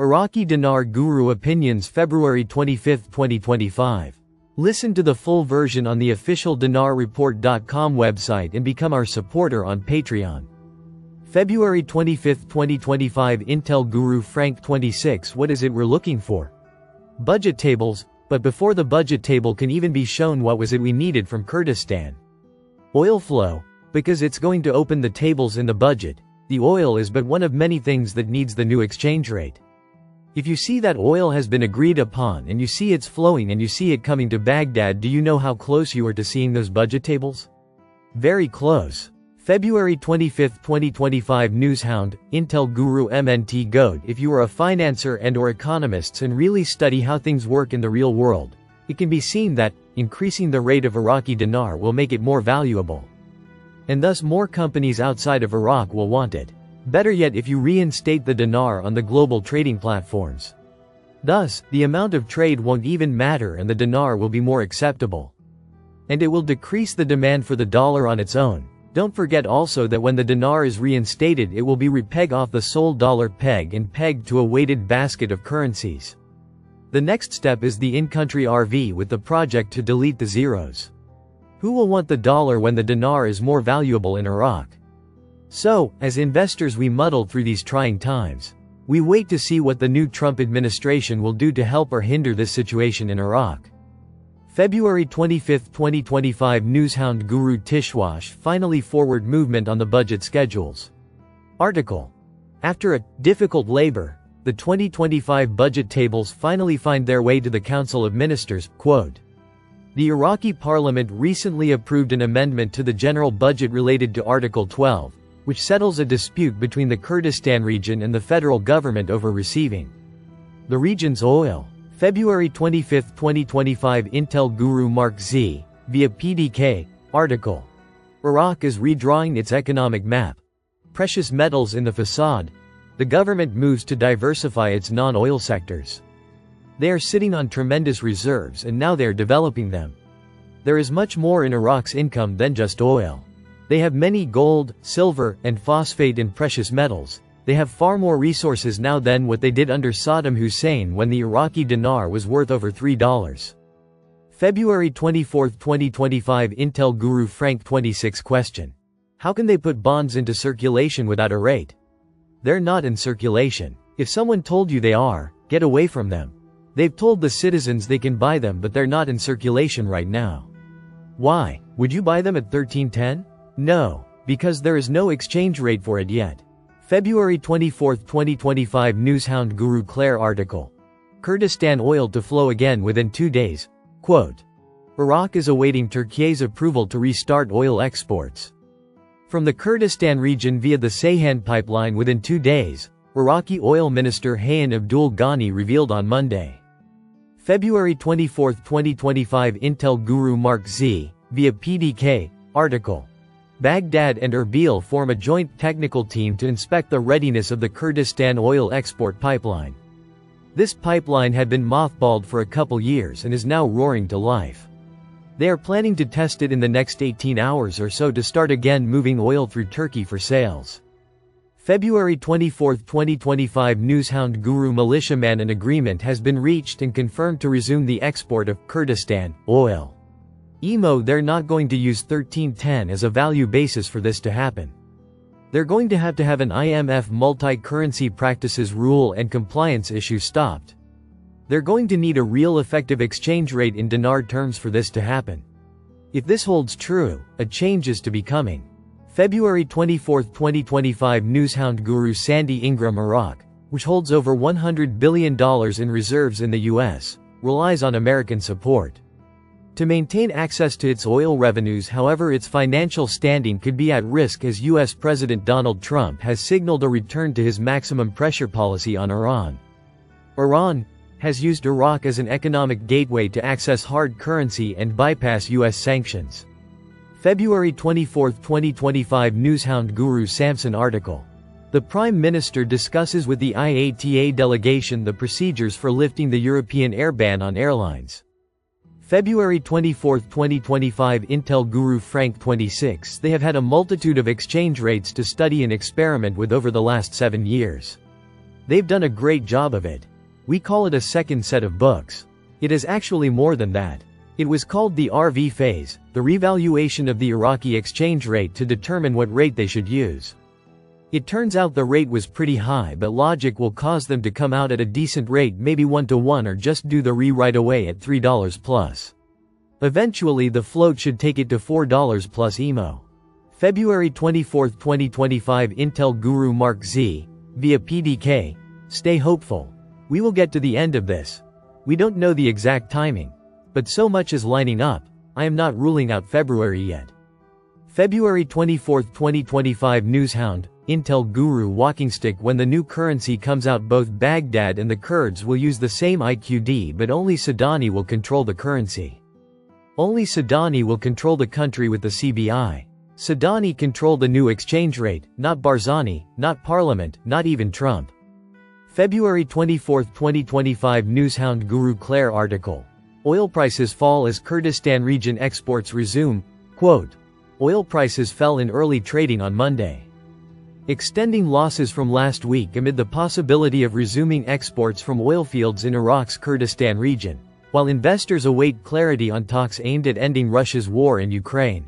Iraqi Dinar Guru Opinions February 25, 2025. Listen to the full version on the official dinarreport.com website and become our supporter on Patreon. February 25, 2025 Intel Guru Frank 26. What is it we're looking for? Budget tables, but before the budget table can even be shown, what was it we needed from Kurdistan? Oil flow, because it's going to open the tables in the budget. The oil is but one of many things that needs the new exchange rate. If you see that oil has been agreed upon and you see it's flowing and you see it coming to Baghdad, do you know how close you are to seeing those budget tables? Very close. February 25, 2025 Newshound, Intel Guru MNT Goat. If you are a financer and or economists and really study how things work in the real world, it can be seen that increasing the rate of Iraqi dinar will make it more valuable. And thus more companies outside of Iraq will want it. Better yet, if you reinstate the dinar on the global trading platforms. Thus, the amount of trade won't even matter and the dinar will be more acceptable. And it will decrease the demand for the dollar on its own. Don't forget also that when the dinar is reinstated, it will be repeg off the sole dollar peg and pegged to a weighted basket of currencies. The next step is the in-country RV with the project to delete the zeros. Who will want the dollar when the dinar is more valuable in Iraq? So, as investors, we muddle through these trying times. We wait to see what the new Trump administration will do to help or hinder this situation in Iraq. February 25, 2025 Newshound Guru Tishwash. Finally, forward movement on the budget schedules. Article. After a difficult labor, the 2025 budget tables finally find their way to the Council of Ministers. Quote. The Iraqi parliament recently approved an amendment to the general budget related to Article 12, which settles a dispute between the Kurdistan region and the federal government over receiving the region's oil. February 25, 2025 Intel Guru Mark Z, via PDK, article. Iraq is redrawing its economic map. Precious metals in the facade. The government moves to diversify its non-oil sectors. They are sitting on tremendous reserves and now they are developing them. There is much more in Iraq's income than just oil. They have many gold, silver, and phosphate and precious metals. They have far more resources now than what they did under Saddam Hussein when the Iraqi dinar was worth over $3. February 24, 2025 Intel Guru Frank 26 Question. How can they put bonds into circulation without a rate? They're not in circulation. If someone told you they are, get away from them. They've told the citizens they can buy them, but they're not in circulation right now. Why? Would you buy them at 1310? No, because there is no exchange rate for it yet. February 24, 2025 Newshound Guru Claire article. Kurdistan oil to flow again within 2 days. Quote. Iraq is awaiting Turkey's approval to restart oil exports from the Kurdistan region via the Ceyhan pipeline within 2 days, Iraqi Oil Minister Hayyan Abdul Ghani revealed on Monday. February 24, 2025 Intel Guru Mark Z, via PDK, article. Baghdad and Erbil form a joint technical team to inspect the readiness of the Kurdistan oil export pipeline. This pipeline had been mothballed for a couple years and is now roaring to life. They are planning to test it in the next 18 hours or so to start again moving oil through Turkey for sales. February 24, 2025 Newshound Guru Militiaman. An agreement has been reached and confirmed to resume the export of Kurdistan oil. They're not going to use 1310 as a value basis for this to happen. They're going to have an IMF multi-currency practices rule and compliance issue stopped. They're going to need a real effective exchange rate in dinar terms for this to happen. If this holds true, a change is to be coming. February 24, 2025 Newshound Guru Sandy Ingram. Iraq, which holds over $100 billion in reserves in the U.S., relies on American support to maintain access to its oil revenues. However, its financial standing could be at risk as U.S. President Donald Trump has signaled a return to his maximum pressure policy on Iran. Iran has used Iraq as an economic gateway to access hard currency and bypass U.S. sanctions. February 24, 2025 Newshound Guru Samson article. The Prime Minister discusses with the IATA delegation the procedures for lifting the European air ban on airlines. February 24, 2025 Intel Guru Frank 26. They have had a multitude of exchange rates to study and experiment with over the last 7 years. They've done a great job of it. We call it a second set of books. It is actually more than that. It was called the RV phase, the revaluation of the Iraqi exchange rate to determine what rate they should use. It turns out the rate was pretty high, but logic will cause them to come out at a decent rate, maybe 1-to-1, or just do the right away at $3 plus. Eventually the float should take it to $4 plus EMO. February 24, 2025 Intel Guru Mark Z, via PDK. Stay hopeful. We will get to the end of this. We don't know the exact timing. But so much is lining up, I am not ruling out February yet. February 24, 2025 Newshound, Intel Guru Walking Stick. When the new currency comes out, both Baghdad and the Kurds will use the same IQD, but only Sudani will control the currency. Only Sudani will control the country with the CBI. Sudani control the new exchange rate, not Barzani, not Parliament, not even Trump. February 24, 2025 Newshound Guru Claire article. Oil prices fall as Kurdistan region exports resume. Quote, oil prices fell in early trading on Monday, extending losses from last week amid the possibility of resuming exports from oil fields in Iraq's Kurdistan region, while investors await clarity on talks aimed at ending Russia's war in Ukraine.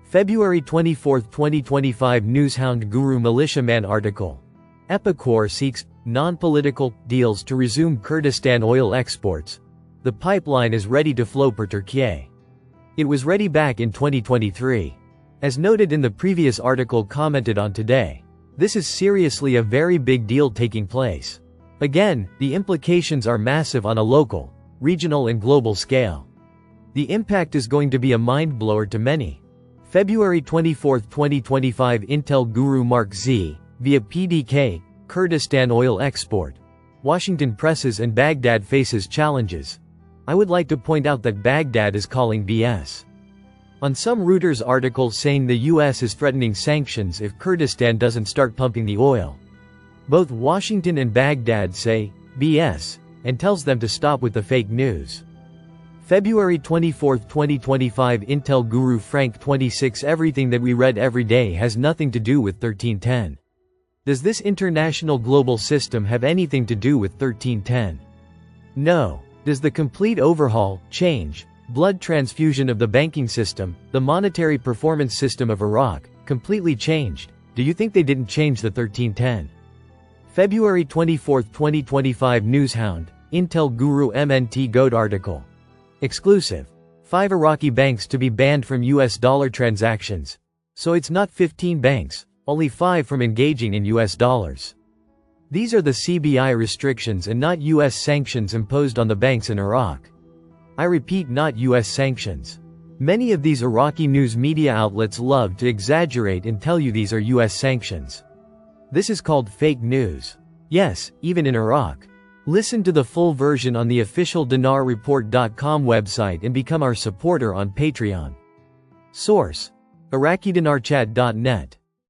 February 24, 2025 Newshound Guru Militiaman article. Epicor seeks non-political deals to resume Kurdistan oil exports. The pipeline is ready to flow per Turkey. It was ready back in 2023. As noted in the previous article commented on today, this is seriously a very big deal taking place. Again, the implications are massive on a local, regional and global scale. The impact is going to be a mind-blower to many. February 24, 2025 Intel Guru Mark Z, via PDK, Kurdistan oil export. Washington presses and Baghdad faces challenges. I would like to point out that Baghdad is calling BS on some Reuters article saying the US is threatening sanctions if Kurdistan doesn't start pumping the oil. Both Washington and Baghdad say BS and tells them to stop with the fake news. February 24, 2025 Intel Guru Frank 26 Everything that we read every day has nothing to do with 1310. Does this international global system have anything to do with 1310? No. Does the complete overhaul, change, blood transfusion of the banking system, the monetary performance system of Iraq, completely changed? Do you think they didn't change the 1310? February 24, 2025 Newshound, Intel Guru MNT Goat article. Exclusive. 5 Iraqi banks to be banned from US dollar transactions. So it's not 15 banks, only 5 from engaging in US dollars. These are the CBI restrictions and not US sanctions imposed on the banks in Iraq. I repeat, not US sanctions. Many of these Iraqi news media outlets love to exaggerate and tell you these are US sanctions. This is called fake news. Yes, even in Iraq. Listen to the full version on the official dinarreport.com website and become our supporter on Patreon. Source: IraqiDinarChat.net